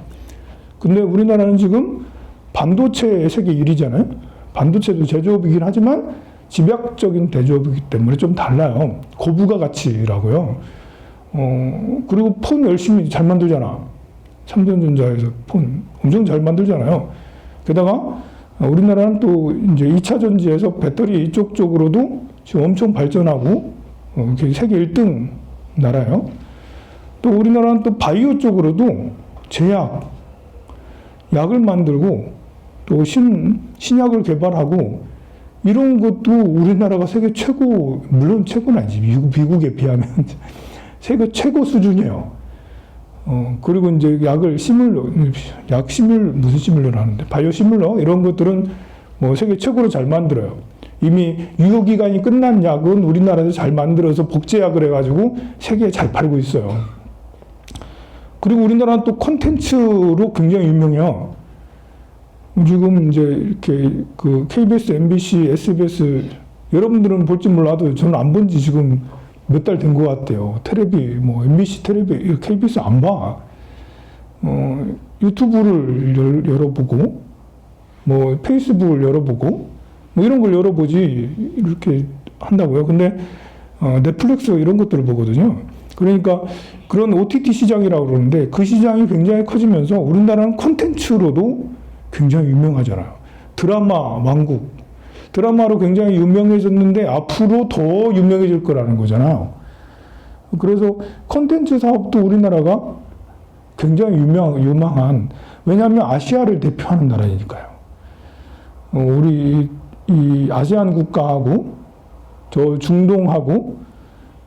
근데 우리나라는 지금 반도체 세계 1위잖아요. 반도체도 제조업이긴 하지만 집약적인 대조업이기 때문에 좀 달라요. 고부가 가치라고요. 그리고 폰 열심히 잘 만들잖아. 삼성전자에서 폰 엄청 잘 만들잖아요. 게다가 우리나라는 또 이제 2차 전지에서 배터리 이쪽 쪽으로도 지금 엄청 발전하고 세계 1등 나라예요. 또 우리나라는 또 바이오 쪽으로도 제약, 약을 만들고 또 신약을 개발하고 이런 것도 우리나라가 세계 최고, 물론 최고는 아니지. 미국에 비하면 세계 최고 수준이에요. 그리고 이제 약을 무슨 시뮬러를 하는데, 바이오 시뮬러? 이런 것들은 뭐 세계 최고로 잘 만들어요. 이미 유효기간이 끝난 약은 우리나라에서 잘 만들어서 복제약을 해가지고 세계에 잘 팔고 있어요. 그리고 우리나라는 또 콘텐츠로 굉장히 유명해요. 지금 이제 이렇게 그 KBS, MBC, SBS 여러분들은 볼지 몰라도 저는 안 본 지 지금 몇 달 된 것 같아요. 테레비, 뭐 MBC 테레비, KBS 안 봐. 유튜브를 열어보고, 뭐 페이스북을 열어보고, 뭐 이런 걸 열어보지 이렇게 한다고요. 근데 넷플릭스 이런 것들을 보거든요. 그러니까 그런 OTT 시장이라고 그러는데 그 시장이 굉장히 커지면서 우리나라는 콘텐츠로도 굉장히 유명하잖아요. 드라마 왕국. 드라마로 굉장히 유명해졌는데 앞으로 더 유명해질 거라는 거잖아요. 그래서 콘텐츠 사업도 우리나라가 굉장히 유망한, 왜냐하면 아시아를 대표하는 나라니까요. 우리 이 아세안 국가하고 저 중동하고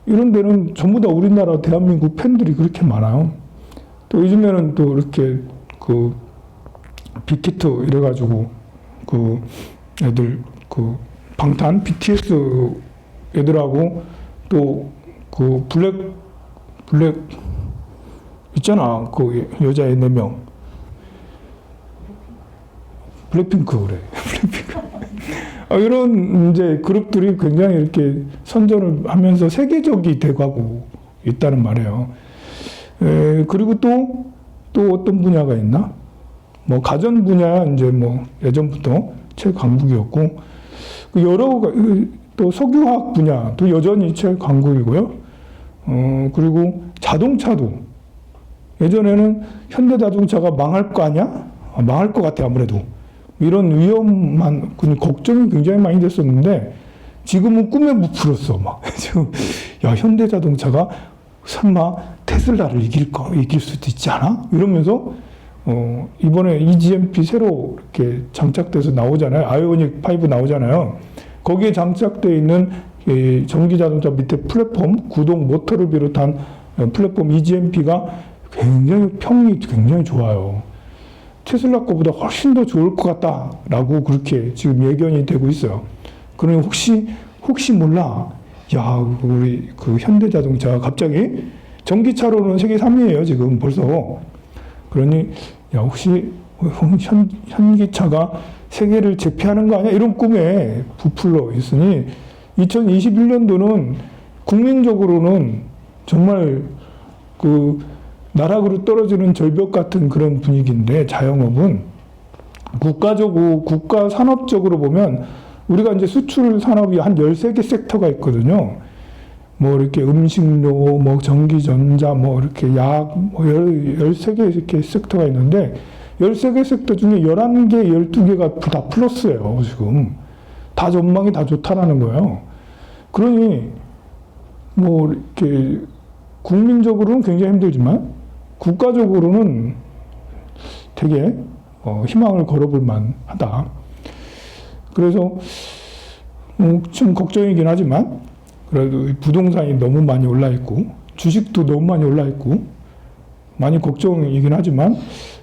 이런 데는 전부 다 우리나라 대한민국 팬들이 그렇게 많아요. 또 요즘에는 또 이렇게 그 빅히트 이래가지고 그 애들 그 방탄 BTS 애들하고 또 그 블랙 있잖아. 그 여자애 4명. 블랙핑크 그래. 블랙핑크. 이런 이제 그룹들이 굉장히 이렇게 선전을 하면서 세계적이 돼가고 있다는 말이에요. 그리고 또 어떤 분야가 있나? 뭐 가전 분야 이제 뭐 예전부터 최강국이었고 또 석유화학 분야도 여전히 최강국이고요. 그리고 자동차도 예전에는 현대자동차가 망할 거 아니야? 망할 것 같아 아무래도. 이런 위험한 걱정이 굉장히 많이 됐었는데 지금은 꿈에 부풀었어. 막 지금 야 현대자동차가 설마 테슬라를 이길 수도 있지 않아? 이러면서 이번에 EGMP 새로 이렇게 장착돼서 나오잖아요. 아이오닉 5 나오잖아요. 거기에 장착되어 있는 전기자동차 밑에 플랫폼, 구동 모터를 비롯한 플랫폼 EGMP가 굉장히 평이 굉장히 좋아요. 테슬라 거보다 훨씬 더 좋을 것 같다라고 그렇게 지금 예견이 되고 있어요. 그러니 혹시 몰라. 야, 우리 그 현대자동차 갑자기 전기차로는 세계 3위예요, 지금 벌써. 그러니 야, 혹시 현기차가 세계를 제패하는 거 아니야? 이런 꿈에 부풀러 있으니 2021년도는 국민적으로는 정말 그 나락으로 떨어지는 절벽 같은 그런 분위기인데 자영업은 국가 산업적으로 보면 우리가 이제 수출 산업이 한 13개 섹터가 있거든요. 뭐 이렇게 음식료, 뭐 전기전자, 뭐 이렇게 약, 뭐 13개 이렇게 섹터가 있는데 13개 섹터 중에 11개, 12개가 다 플러스예요, 지금. 다 전망이 다 좋다라는 거예요. 그러니 뭐 이렇게 국민적으로는 굉장히 힘들지만 국가적으로는 되게 희망을 걸어볼 만하다. 그래서 좀 걱정이긴 하지만 그래도 부동산이 너무 많이 올라 있고 주식도 너무 많이 올라 있고 많이 걱정이긴 하지만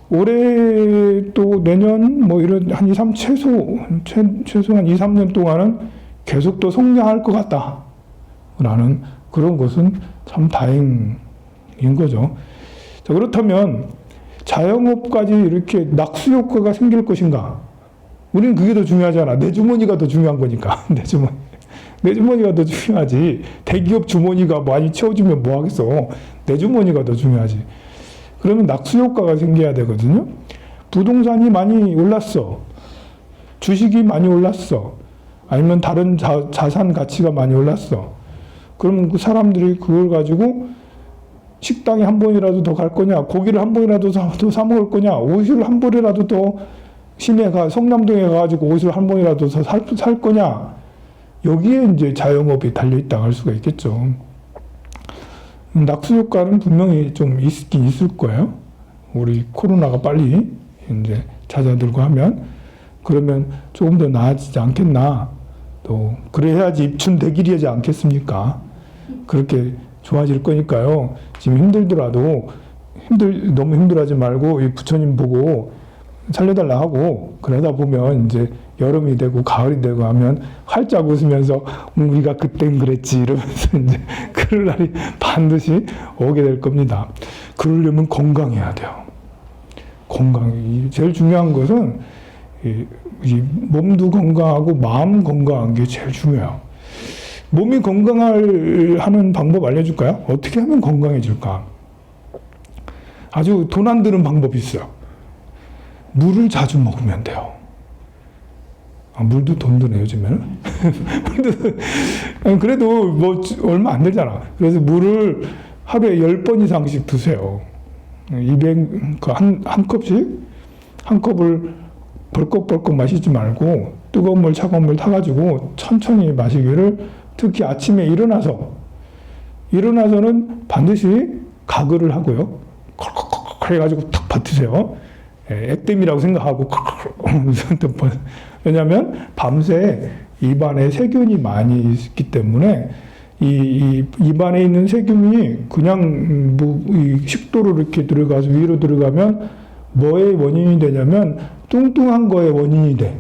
올해 또 내년 뭐 이런 한 2, 3 최소한 2, 3년 동안은 계속 또 성장할 것 같다라는 그런 것은 참 다행인 거죠. 자, 그렇다면 자영업까지 이렇게 낙수 효과가 생길 것인가? 우리는 그게 더 중요하잖아. 내 주머니가 더 중요한 거니까. 내 주머니가 더 중요하지. 대기업 주머니가 많이 채워주면 뭐 하겠어. 내 주머니가 더 중요하지. 그러면 낙수 효과가 생겨야 되거든요. 부동산이 많이 올랐어. 주식이 많이 올랐어. 아니면 다른 자산 가치가 많이 올랐어. 그러면 그 사람들이 그걸 가지고 식당에 한 번이라도 더 갈 거냐, 고기를 한 번이라도 더 사 먹을 거냐, 옷을 한 번이라도 더 성남동에 가가지고 옷을 한 번이라도 더 살 거냐, 여기에 이제 자영업이 달려있다 할 수가 있겠죠. 낙수 효과는 분명히 좀 있긴 있을 거예요. 우리 코로나가 빨리 이제 잦아들고 하면, 그러면 조금 더 나아지지 않겠나. 또, 그래야지 입춘대길이 하지 않겠습니까? 그렇게 좋아질 거니까요. 지금 힘들더라도 너무 힘들어하지 말고 이 부처님 보고 살려달라 하고 그러다 보면 이제 여름이 되고 가을이 되고 하면 활짝 웃으면서 우리가 그땐 그랬지 이러면서 이제 그럴 날이 반드시 오게 될 겁니다. 그러려면 건강해야 돼요. 건강이 제일 중요한 것은 이 몸도 건강하고 마음 건강한 게 제일 중요해요. 몸이 건강하는 방법 알려줄까요? 어떻게 하면 건강해질까? 아주 돈 안 드는 방법이 있어요. 물을 자주 먹으면 돼요. 물도 돈 드네, 요즘에는. 그래도 뭐 얼마 안 들잖아. 그래서 물을 하루에 10번 이상씩 드세요. 한 컵씩? 한 컵을 벌컥벌컥 마시지 말고 뜨거운 물, 차가운 물 타가지고 천천히 마시기를 특히 아침에 일어나서는 반드시 가글을 하고요. 콜콜콜 해가지고 탁 받으세요. 액땜이라고 생각하고 왜냐하면 밤새 입안에 세균이 많이 있기 때문에 이 입안에 있는 세균이 그냥 이 식도로 이렇게 들어가서 위로 들어가면 뭐의 원인이 되냐면 뚱뚱한 거의 원인이 돼.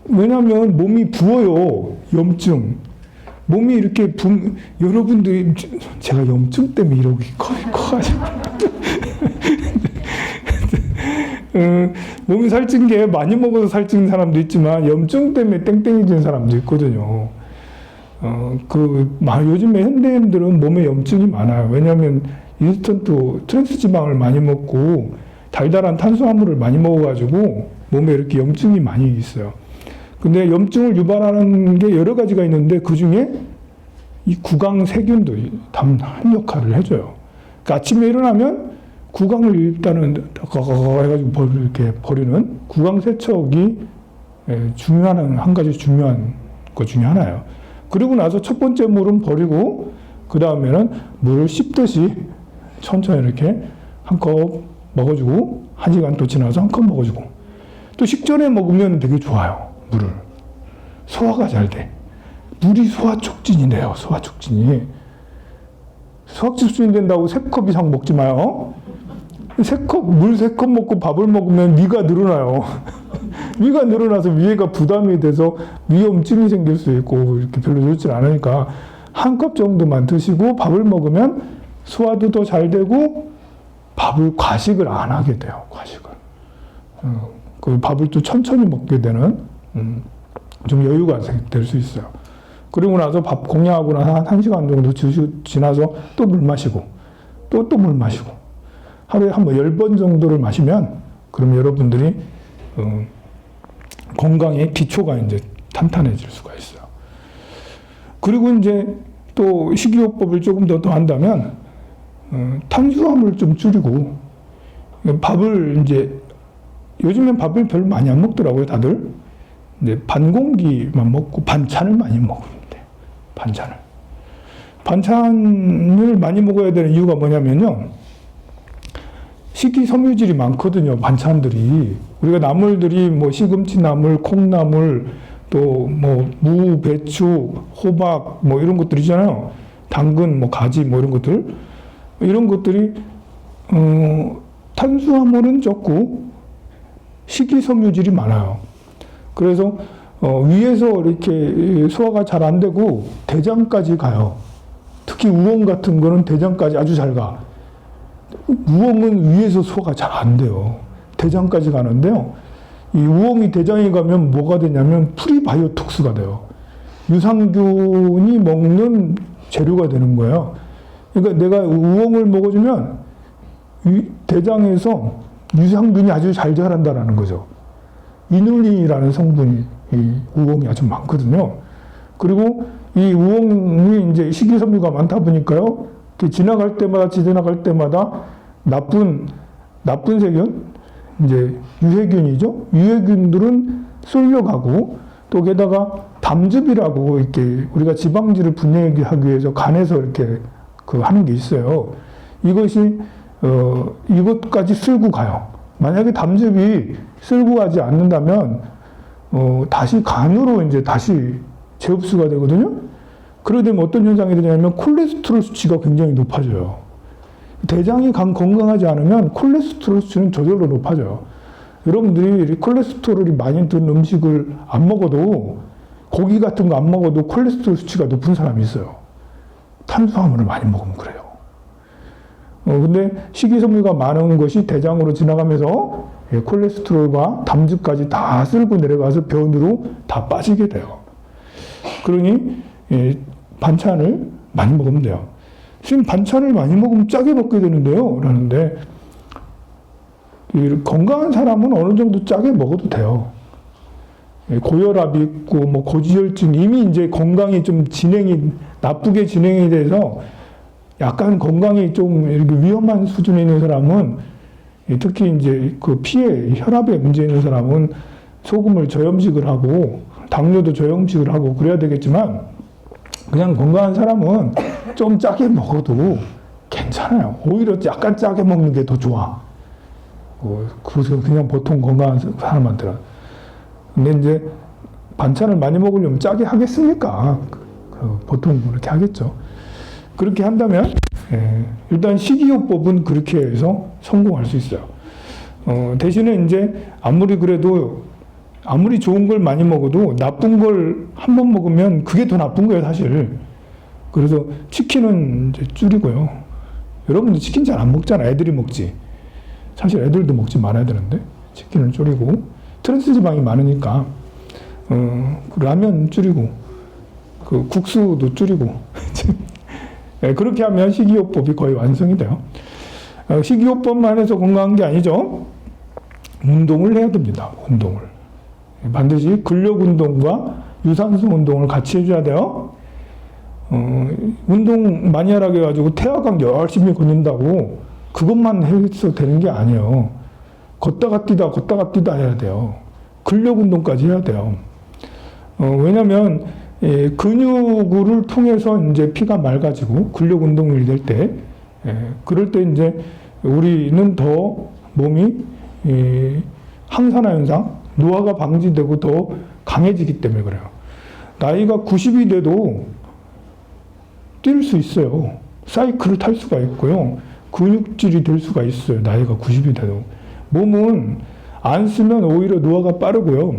왜냐하면 몸이 부어요. 염증. 몸이 이렇게 여러분들이 제가 염증 때문에 이러고 커가지고 몸이 살찐 게 많이 먹어서 살찐 사람도 있지만 염증 때문에 땡땡해진 사람도 있거든요. 요즘에 현대인들은 몸에 염증이 많아요. 왜냐하면 인스턴트 트랜스지방을 많이 먹고 달달한 탄수화물을 많이 먹어가지고 몸에 이렇게 염증이 많이 있어요. 근데 염증을 유발하는 게 여러 가지가 있는데 그 중에 이 구강세균도 한 역할을 해줘요. 그러니까 아침에 일어나면 구강을 일단은 해가지고 이렇게 버리는 구강세척이 중요한, 한 가지 중요한 것 중에 하나예요. 그리고 나서 첫 번째 물은 버리고, 그 다음에는 물을 씹듯이 천천히 이렇게 한 컵 먹어주고, 1시간 또 지나서 한 컵 먹어주고, 또 식전에 먹으면 되게 좋아요, 물을. 소화가 잘 돼. 물이 소화촉진이래요, 소화촉진이. 소화촉진이 된다고 3컵 이상 먹지 마요. 물 3컵 먹고 밥을 먹으면 위가 늘어나요. 위가 늘어나서 위에가 부담이 돼서 위염증이 생길 수 있고, 이렇게 별로 좋지 않으니까, 1컵 정도만 드시고 밥을 먹으면 소화도 더 잘 되고, 과식을 안 하게 돼요, 과식을. 그 밥을 또 천천히 먹게 되는, 좀 여유가 될 수 있어요. 그리고 나서 밥 공양하고 나서 한 1시간 정도 지나서 또 물 마시고, 또 물 마시고, 하루에 한 10번 정도를 마시면, 그럼 여러분들이, 건강의 기초가 이제 탄탄해질 수가 있어요. 그리고 이제 또 식이요법을 조금 더 한다면, 탄수화물을 좀 줄이고, 밥을 이제, 요즘엔 밥을 별로 많이 안 먹더라고요, 다들. 이제 반 공기만 먹고 반찬을 많이 먹으면 돼. 반찬을 많이 먹어야 되는 이유가 뭐냐면요. 식이섬유질이 많거든요, 반찬들이. 우리가 나물들이 뭐 시금치 나물, 콩나물, 또 뭐 무, 배추, 호박 뭐 이런 것들이잖아요. 당근, 뭐 가지 뭐 이런 것들. 이런 것들이 탄수화물은 적고 식이섬유질이 많아요. 그래서 위에서 이렇게 소화가 잘 안 되고 대장까지 가요. 특히 우엉 같은 거는 대장까지 아주 잘 가. 우엉은 위에서 소화가 잘 안 돼요. 대장까지 가는데요. 이 우엉이 대장에 가면 뭐가 되냐면 프리바이오톡스가 돼요. 유산균이 먹는 재료가 되는 거예요. 그러니까 내가 우엉을 먹어주면 대장에서 유산균이 아주 잘 자란다는 거죠. 이눌린이라는 성분이 이 우엉이 아주 많거든요. 그리고 이 우엉이 이제 식이섬유가 많다 보니까요. 지나갈 때마다 나쁜 세균, 이제 유해균이죠. 유해균들은 쏠려가고, 또 게다가 담즙이라고 이렇게 우리가 지방질을 분해하기 위해서 간에서 이렇게 하는 게 있어요. 이것이 이것까지 쓸고 가요. 만약에 담즙이 쓸고 가지 않는다면 다시 간으로 이제 다시 재흡수가 되거든요. 그러게 되면 어떤 현상이 되냐면 콜레스테롤 수치가 굉장히 높아져요. 대장이 건강하지 않으면 콜레스테롤 수치는 저절로 높아져요. 여러분들이 콜레스테롤이 많이 든 음식을 안 먹어도, 고기 같은 거 안 먹어도 콜레스테롤 수치가 높은 사람이 있어요. 탄수화물을 많이 먹으면 그래요. 근데 식이섬유가 많은 것이 대장으로 지나가면서 콜레스테롤과 담즙까지 다 쓸고 내려가서 변으로 다 빠지게 돼요. 그러니 반찬을 많이 먹으면 돼요. 지금 반찬을 많이 먹으면 짜게 먹게 되는데요. 그러는데 건강한 사람은 어느 정도 짜게 먹어도 돼요. 고혈압이 있고 뭐 고지혈증, 이미 이제 건강이 좀 나쁘게 진행이 돼서 약간 건강이 좀 이렇게 위험한 수준에 있는 사람은, 특히 이제 그 피에 혈압에 문제 있는 사람은 소금을 저염식을 하고 당뇨도 저염식을 하고 그래야 되겠지만, 그냥 건강한 사람은 좀 짜게 먹어도 괜찮아요. 오히려 약간 짜게 먹는 게 더 좋아. 그냥 보통 건강한 사람한테는. 근데 이제 반찬을 많이 먹으려면 짜게 하겠습니까? 보통 그렇게 하겠죠. 그렇게 한다면 일단 식이요법은 그렇게 해서 성공할 수 있어요. 대신에 이제 아무리 좋은 걸 많이 먹어도 나쁜 걸 한 번 먹으면 그게 더 나쁜 거예요, 사실. 그래서 치킨은 이제 줄이고요. 여러분들 치킨 잘 안 먹잖아. 애들이 먹지. 사실 애들도 먹지 말아야 되는데 치킨을 줄이고, 트랜스 지방이 많으니까 라면 줄이고, 그 국수도 줄이고. 그렇게 하면 식이요법이 거의 완성이 돼요. 식이요법만 해서 건강한 게 아니죠. 운동을 해야 됩니다. 운동을. 반드시 근력 운동과 유산소 운동을 같이 해줘야 돼요. 운동 많이 하라고 해가지고 태화강 열심히 걷는다고 그것만 해서 되는 게 아니에요. 걷다가 뛰다 해야 돼요. 근력 운동까지 해야 돼요. 왜냐면 근육을 통해서 이제 피가 맑아지고 근력 운동을 될 때, 그럴 때 이제 우리는 더 몸이 항산화 현상, 노화가 방지되고 더 강해지기 때문에 그래요. 나이가 90이 돼도 뛸 수 있어요. 사이클을 탈 수가 있고요. 근육질이 될 수가 있어요. 나이가 90이 돼도. 몸은 안 쓰면 오히려 노화가 빠르고요.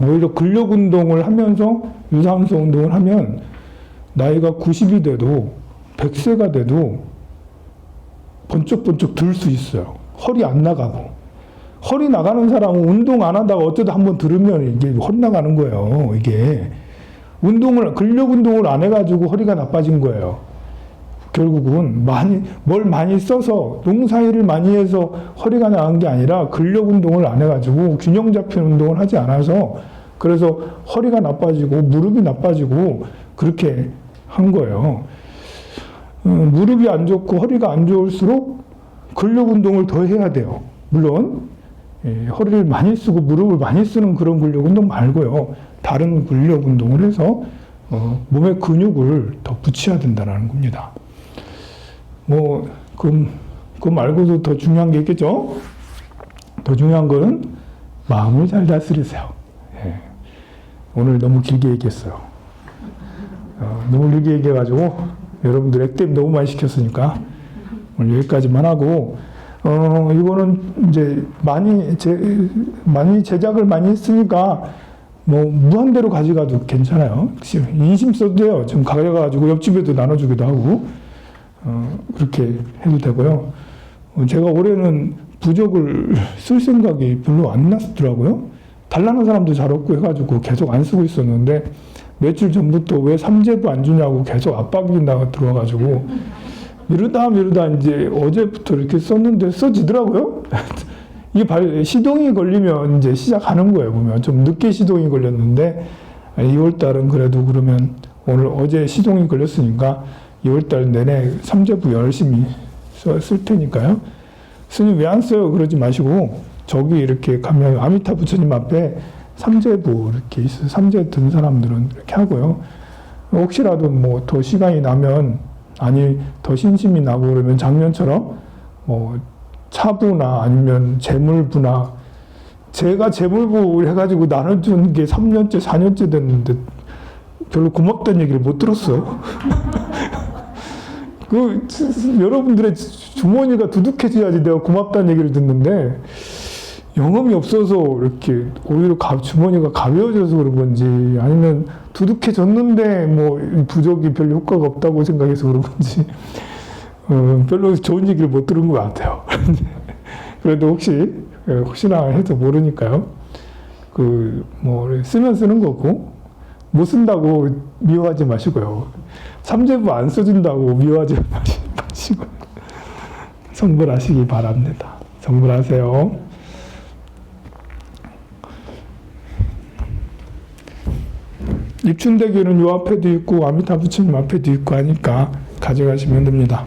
오히려 근력 운동을 하면서 유산소 운동을 하면 나이가 90이 돼도 100세가 돼도 번쩍번쩍 들 수 있어요. 허리 안 나가고. 허리 나가는 사람은 운동 안 하다가 어쩌다 한번 들으면 이게 허리 나가는 거예요. 이게 근력 운동을 안 해가지고 허리가 나빠진 거예요. 결국은 뭘 많이 써서 농사일을 많이 해서 허리가 나간 게 아니라 근력 운동을 안 해가지고 균형 잡힌 운동을 하지 않아서 그래서 허리가 나빠지고 무릎이 나빠지고 그렇게 한 거예요. 무릎이 안 좋고 허리가 안 좋을수록 근력 운동을 더 해야 돼요. 물론 허리를 많이 쓰고 무릎을 많이 쓰는 그런 근력 운동 말고요. 다른 근력 운동을 해서 몸의 근육을 더 붙여야 된다는 겁니다. 그거 말고도 더 중요한 게 있겠죠? 더 중요한 거는 마음을 잘 다스리세요. 오늘 너무 길게 얘기했어요. 너무 길게 얘기해가지고 여러분들 액땜 너무 많이 시켰으니까 오늘 여기까지만 하고 이거는 이제 많이 제작을 많이 했으니까 무한대로 가져가도 괜찮아요. 인심 써도 돼요. 좀 가져가가지고 옆집에도 나눠주기도 하고 그렇게 해도 되고요. 제가 올해는 부적을 쓸 생각이 별로 안 났더라고요. 달라는 사람도 잘 없고 해가지고 계속 안 쓰고 있었는데 며칠 전부터 왜 삼재부 안 주냐고 계속 압박이 들어와가지고 미루다 이제 어제부터 이렇게 썼는데 써지더라고요. 이게 시동이 걸리면 이제 시작하는 거예요. 보면 좀 늦게 시동이 걸렸는데 2월달은 그래도 그러면 어제 시동이 걸렸으니까 2월달 내내 삼재부 열심히 쓸 테니까요. 스님 왜 안 써요? 그러지 마시고 저기 이렇게 가면 아미타 부처님 앞에 삼재부 이렇게 있어요. 삼재 든 사람들은 이렇게 하고요. 혹시라도 더 시간이 나면 더 신심이 나고 그러면 작년처럼 차부나 아니면 재물부나 제가 재물부 해가지고 나눠준 게 3년째 4년째 됐는데 별로 고맙다는 얘기를 못 들었어요. 여러분들의 주머니가 두둑해져야지 내가 고맙다는 얘기를 듣는데 영험이 없어서 이렇게 오히려 주머니가 가벼워져서 그런 건지 아니면 두둑해졌는데 부적이 별로 효과가 없다고 생각해서 그런 건지 별로 좋은 얘기를 못 들은 것 같아요. 그래도 혹시나 해도 모르니까요. 쓰면 쓰는 거고 못 쓴다고 미워하지 마시고요. 삼재부 안 써준다고 미워하지 마시고 성불하시기 바랍니다. 성불하세요. 입춘대교는 요 앞에도 있고 아미타 부처님 앞에도 있고 하니까 가져가시면 됩니다.